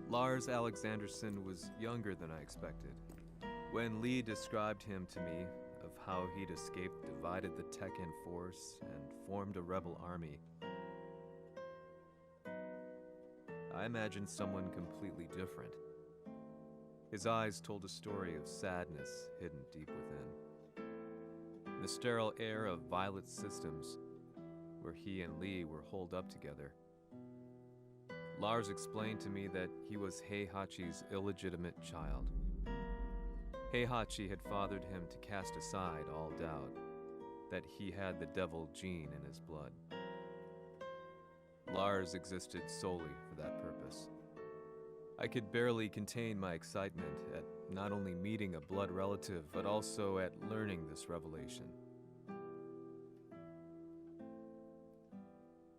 Lars Alexanderson was younger than I expected. When Lee described him to me, of how he'd escaped, divided the Tekken force, and formed a rebel army, I imagined someone completely different. His eyes told a story of sadness hidden deep within. The sterile air of Violet Systems, where he and Lee were holed up together. Lars explained to me that he was Heihachi's illegitimate child. Heihachi had fathered him to cast aside all doubt that he had the devil gene in his blood. Lars existed solely for that purpose. I could barely contain my excitement at not only meeting a blood relative, but also at learning this revelation.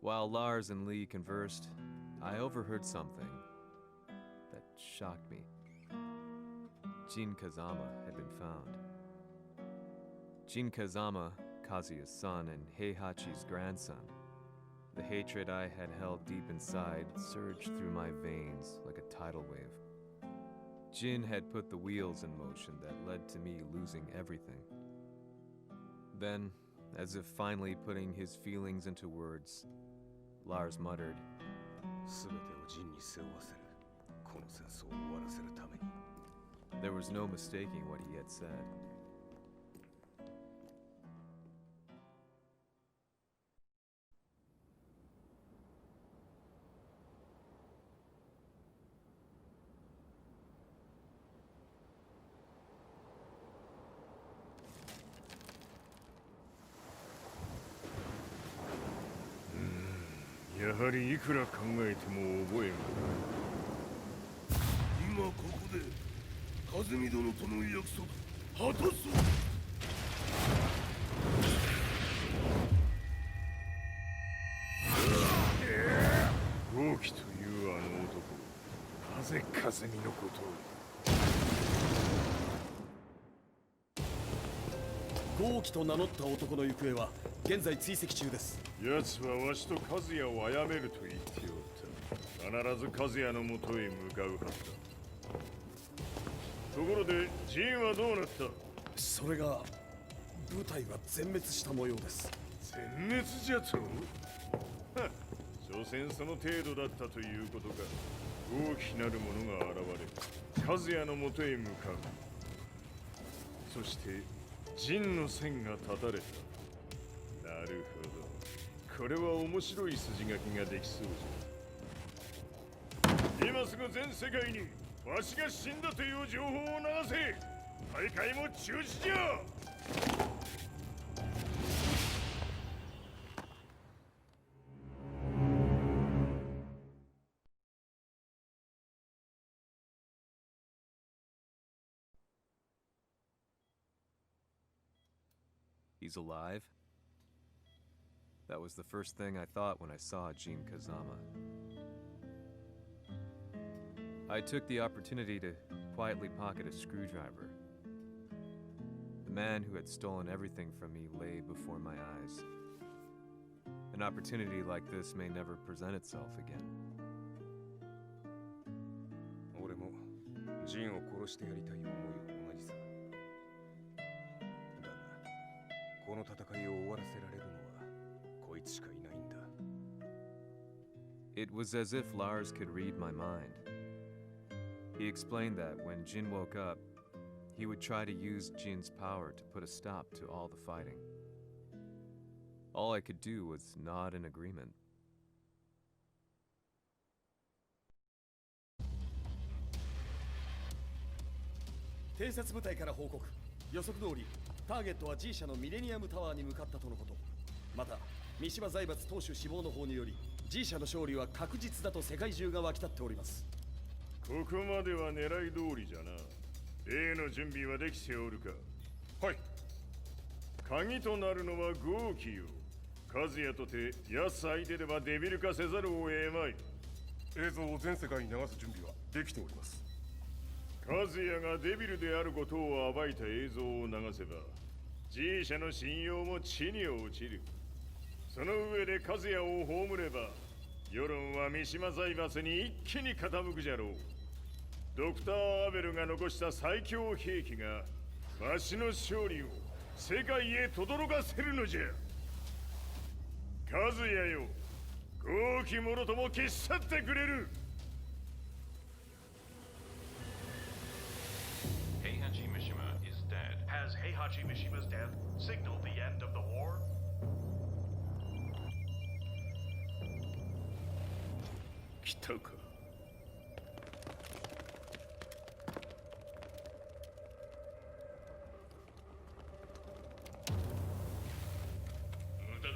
While Lars and Lee conversed, I overheard something that shocked me. Jin Kazama had been found. Jin Kazama, Kazuya's son and Heihachi's grandson. The hatred I had held deep inside surged through my veins like a tidal wave. Jin had put the wheels in motion that led to me losing everything. Then, as if finally putting his feelings into words, Lars muttered, there was no mistaking what he had said.豪輝と名乗った男の行方は現在追跡中です。奴はわしと和也を殺めると言っておった。必ず和也のもとへ向かうはずだ。ところでジンはどうなった？それが部隊は全滅した模様です。全滅じゃと？所詮その程度だったということか。大きなる者が現れ、和也のもとへ向かう。そして陣の線が断たれた。なるほど。これは面白い筋書きができそうじゃ。今すぐ全世界にわしが死んだという情報を流せ。大会も中止じゃ。He's alive? That was the first thing I thought when I saw Jin Kazama. I took the opportunity to quietly pocket a screwdriver. The man who had stolen everything from me lay before my eyes. An opportunity like this may never present itself again. 俺もジンを殺してやりたい思いは同じさ。だが、この戦いを終わらせられるのはこいつしかいないんだ。It was as if Lars could read my mind. He explained that when Jin woke up, he would try to use Jin's power to put a stop to all the fighting. All I could do was nod in agreement. 偵察部隊から報告。予測通り、ターゲットは G 社のミレニアムタワーに向かったとのこと。また、三島財閥当主死亡の方により、G 社の勝利は確実だと世界中が沸き立っております。ここまでは狙い通りじゃな。例の準備はできておるか。はい。鍵となるのは豪輝よ。和也とて奴相手ではデビル化せざるを得まい。映像を全世界に流す準備はできております。和也がデビルであることを暴いた映像を流せば G 社の信用も地に落ちる。その上で和也を葬れば世論は三島財閥に一気に傾くじゃろう。ドクター・アベルが残した最強兵器がわしの勝利を世界へ轟かせるのじゃ。和也よ、豪気者とも消し去ってくれる。Heihachi Mishima is dead. Has Heihachi Mishima's death signaled the end of the war? 来たか。無駄だ。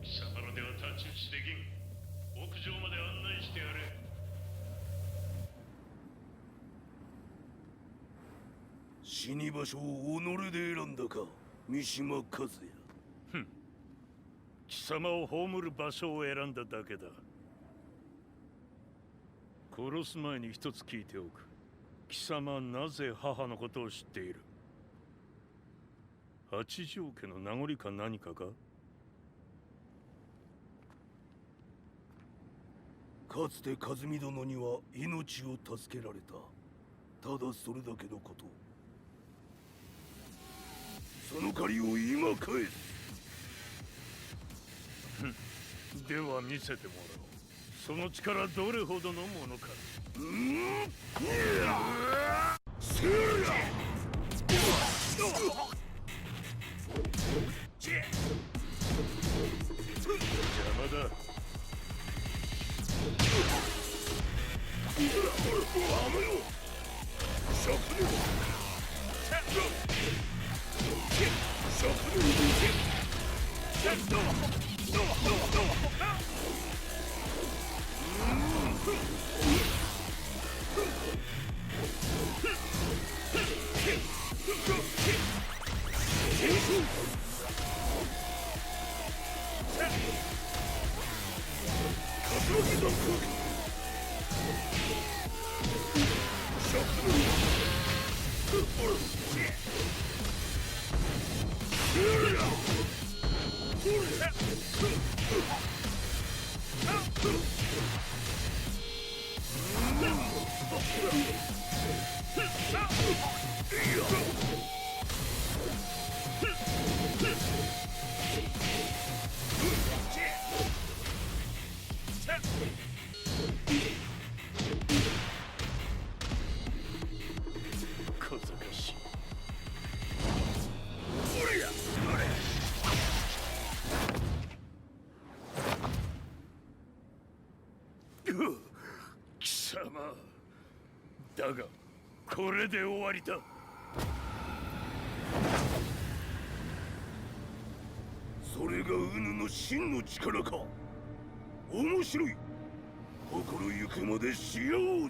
貴様らでは太刀打ちできん。屋上まで案内してやれ。死に場所を己で選んだか、三島和也。貴様を葬る場所を選んだだけだ。殺す前に一つ聞いておく。貴様はなぜ母のことを知っている？八条家の名残か何かか？かつて和美殿には命を助けられた。ただそれだけのこと。その借りを今返す。では見せてもらおう。その力どれほどのものか。邪魔だ。小賢しい。貴様だがこれで終わりだ。それがウヌの真の力か。面白い。心ゆくまでしようぞ。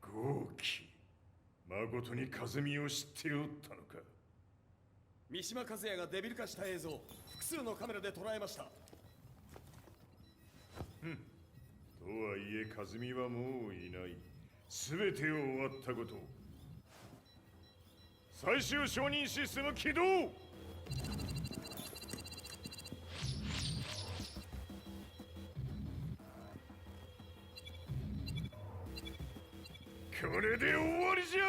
豪気。誠に和美を知っておったのか。三島和也がデビル化した映像、複数のカメラで捉えました。とはいえ和美はもういない。全てを終わったこと。最終承認システム起動。これで終わりじゃ。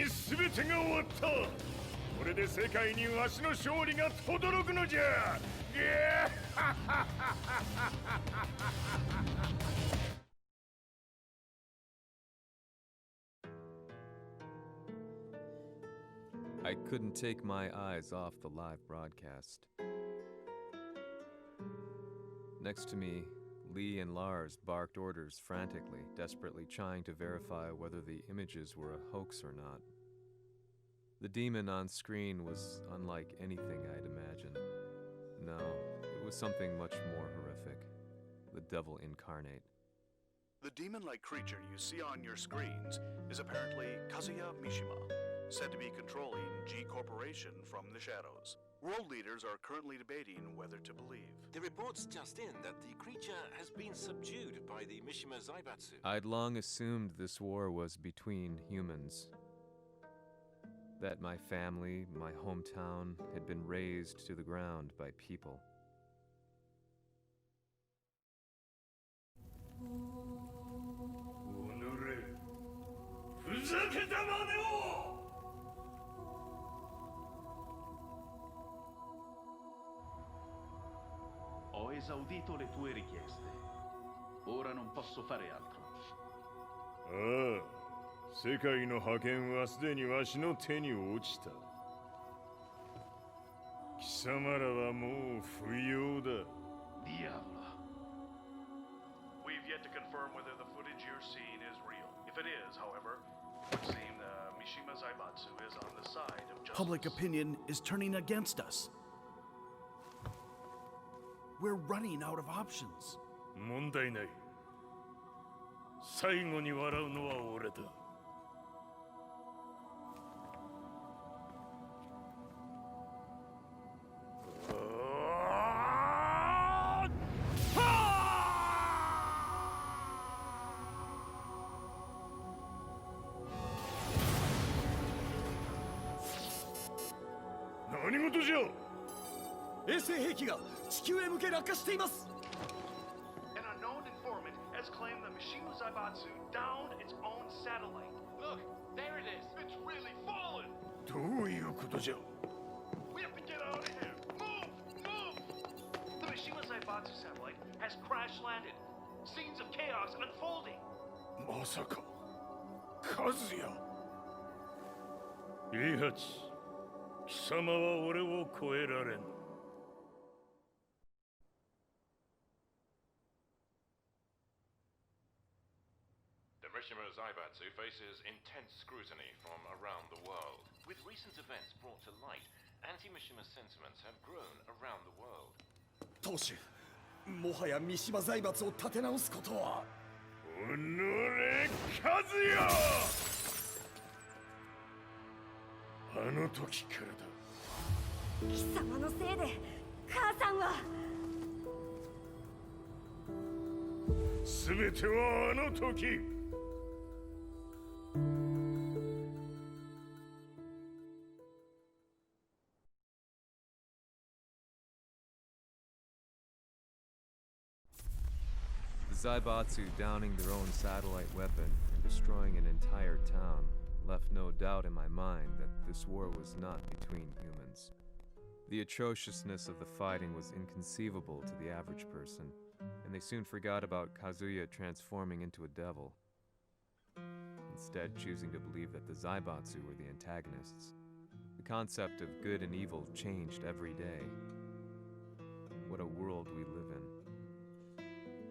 に全てが終わった。これで世界にわしの勝利が轟くのじゃ。I couldn't take my eyes off the live broadcast. Next to me, Lee and Lars barked orders frantically, desperately trying to verify whether the images were a hoax or not. The demon on screen was unlike anything I'd imagined. No, it was something much more horrific. The devil incarnate. The demon-like creature you see on your screens is apparently Kazuya Mishima, said to be controlling G Corporation from the shadows. World leaders are currently debating whether to believe. The reports just in that the creature has been subdued by the Mishima Zaibatsu. I'd long assumed this war was between humans. That my family, my hometown, had been razed to the ground by people. Ho esaudito le tue richieste. Ora non posso fare altro. ああ、世界の覇権はすでにわしの手に落ちた。貴様らはもう不要だ。Diavolo. We've yet to confirm whether the footage you're seeing is real. If it is, however, it would seem the Mishima Zaibatsu is on the side of justice. Public opinion is turning against us. We're running out of options. 問題ない。最後に笑うのは俺だ。何事じゃ。衛星兵器が地球へ向け落下しています。 An unknown informant has claimed the Mishima Zaibatsu downed its own satellite. Look, there it is. It's really fallen. どういうことじゃ。 We have to get out of here. Move! Move! The Mishima Zaibatsu satellite has crash landed. Scenes of chaos unfolding. まさか、カズヤ。イハチ、貴様は俺を超えられん。The Mishima Zaibatsu faces intense scrutiny from around the world. With recent events brought to light, anti-Mishima sentiments have grown around the world. 当主、もはや三島財閥を立て直すことは。おのれ、カズヤ。あの時からだ。貴様のせいで母さんは。全てはあの時。The Zaibatsu downing their own satellite weapon and destroying an entire town left no doubt in my mind that this war was not between humans. The atrociousness of the fighting was inconceivable to the average person, and they soon forgot about Kazuya transforming into a devil, instead choosing to believe that the Zaibatsu were the antagonists. The concept of good and evil changed every day. What a world we live in.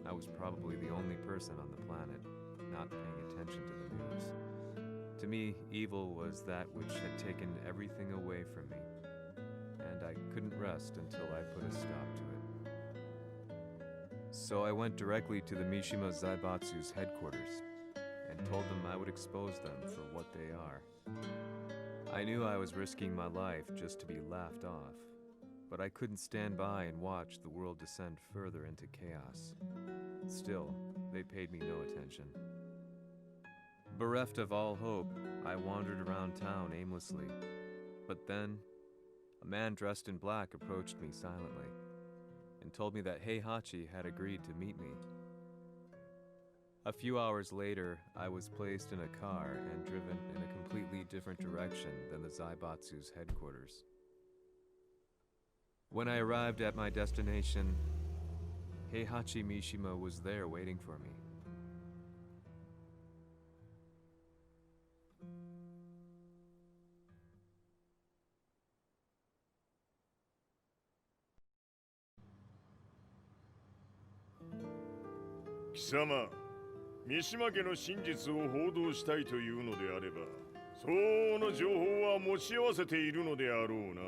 I was probably the only person on the planet not paying attention to the news. To me, evil was that which had taken everything away from me, and I couldn't rest until I put a stop to it. So I went directly to the Mishima Zaibatsu's headquarters and told them I would expose them for what they are. I knew I was risking my life just to be laughed off, but I couldn't stand by and watch the world descend further into chaos. Still, they paid me no attention. Bereft of all hope, I wandered around town aimlessly. But then, a man dressed in black approached me silently and told me that Heihachi had agreed to meet me. A few hours later, I was placed in a car and driven in a completely different direction than the Zaibatsu's headquarters. When I arrived at my destination, Heihachi Mishima was there waiting for me. Kisama, 三島家の真実を報道したいというのであれば、相応の情報は持ち合わせているのであろうな。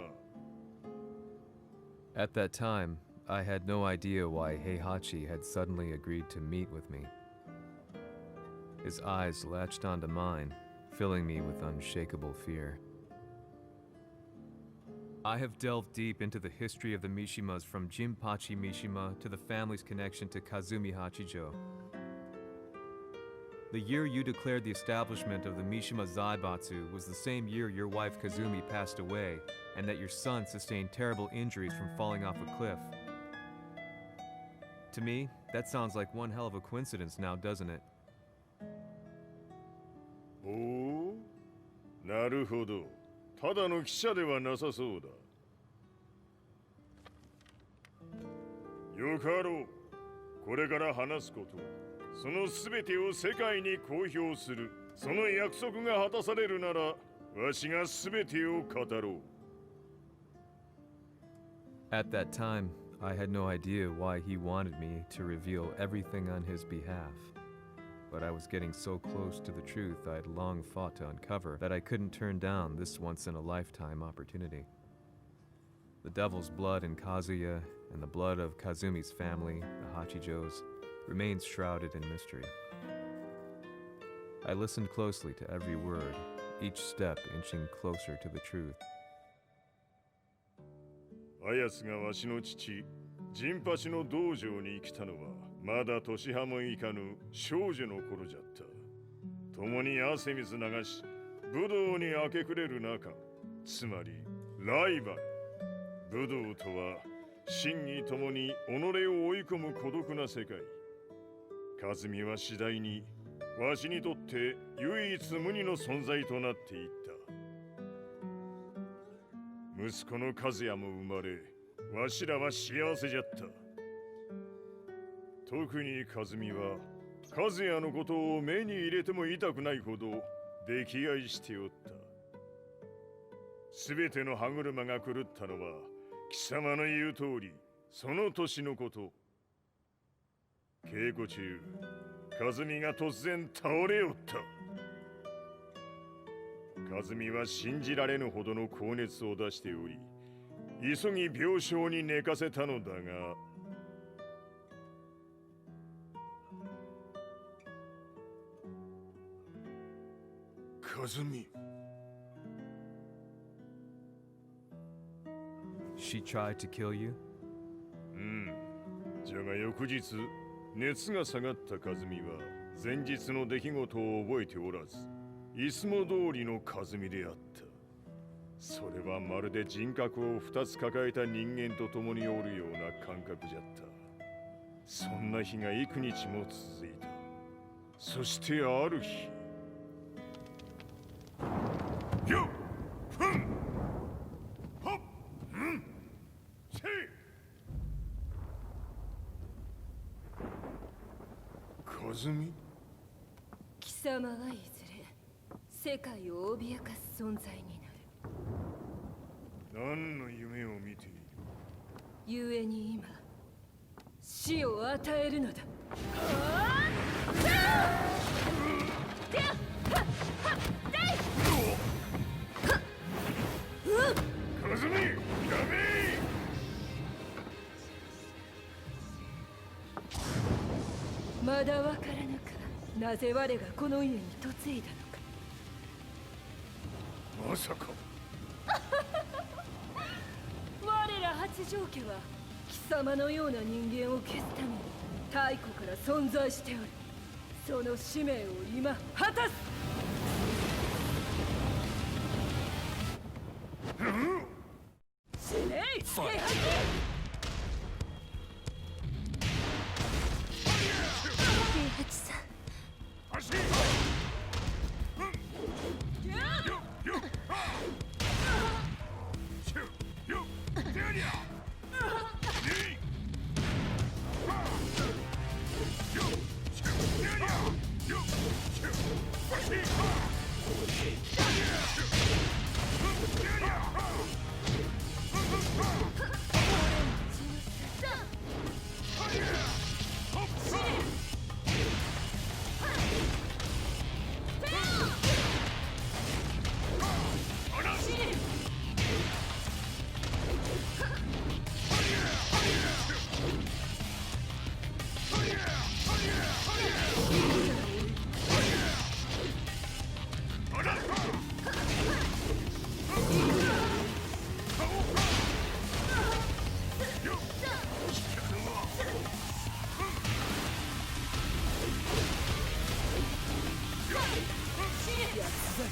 At that time, I had no idea why Heihachi had suddenly agreed to meet with me. His eyes latched onto mine, filling me with unshakable fear. I have delved deep into the history of the Mishimas from Jinpachi Mishima to the family's connection to Kazumi Hachijo. The year you declared the establishment of the Mishima Zaibatsu was the same year your wife Kazumi passed away, and that your son sustained terrible injuries from falling off a cliff. To me, that sounds like one hell of a coincidence now, doesn't it? おお、なるほど。ただの記者ではなさそうだ。よかろう。これから話すこと、そのすべてを世界に公表する。その約束が果たされるなら、わしがすべてを語ろう。At that time, I had no idea why he wanted me to reveal everything on his behalf. But I was getting so close to the truth I had long fought to uncover that I couldn't turn down this once-in-a-lifetime opportunity. The devil's blood in Kazuya and the blood of Kazumi's family, the Hachijos, remains shrouded in mystery. I listened closely to every word, each step inching closer to the truth. あやつがわしの父、ジンパチの道場に来たのは、まだ年端もいかぬ少女の頃じゃった。共に汗水流し、武道に明け暮れる中、つまりライバル。武道とは、真偽ともに己を追い込む孤独な世界。和美は次第に、わしにとって唯一無二の存在となっていった。息子の和也も生まれ、わしらは幸せじゃった。特に和美は、和也のことを目に入れても痛くないほど溺愛しておった。すべての歯車が狂ったのは、貴様の言う通り、その年のこと。稽古中、和美が突然倒れおった。和美は信じられぬほどの高熱を出しており、急ぎ病床に寝かせたのだが、和美。She tried to kill you? うん。じゃが翌日、熱が下がった和美は、前日の出来事を覚えておらず、いつも通りの和美であった。それはまるで人格を二つ抱えた人間と共におるような感覚じゃった。そんな日が幾日も続いた。そしてある日。よっふんほっんせい和美貴様はいずれ世界を脅かす存在になる。何の夢を見ている？故に今死を与えるのだ。和美、やめ！まだわからぬか。なぜ我がこの家に嫁いだのか。まさか。我ら八丈家は貴様のような人間を消すために太古から存在しておる。その使命を今果たす。死ねい、平八！平八さん、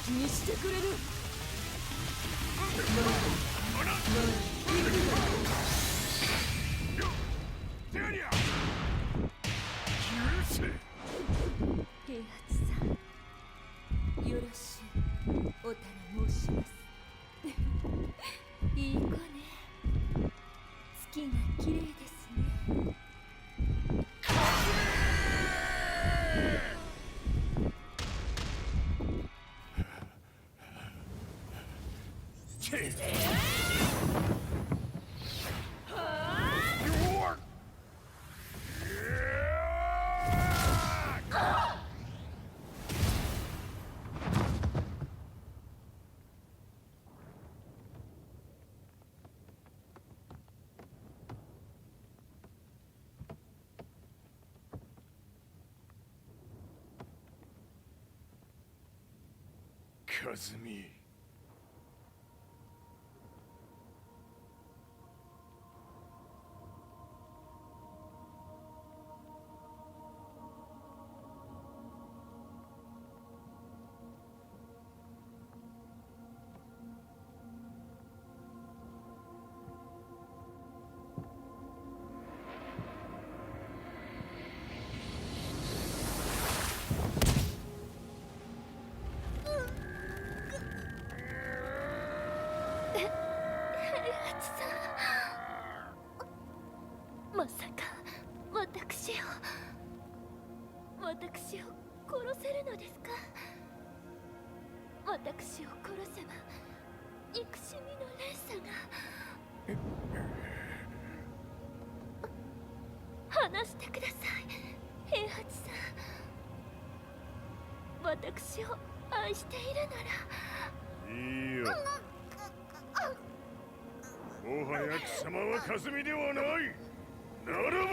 気にしてくれる。平八さん、よろしゅうおたら申します。いい子ね。月が綺麗ですね。和美。まさか私を殺せるのですか？私を殺せば憎しみの連鎖が。話してください、平八さん。私を愛しているなら。いいよ。もはや貴様は和美ではない。なら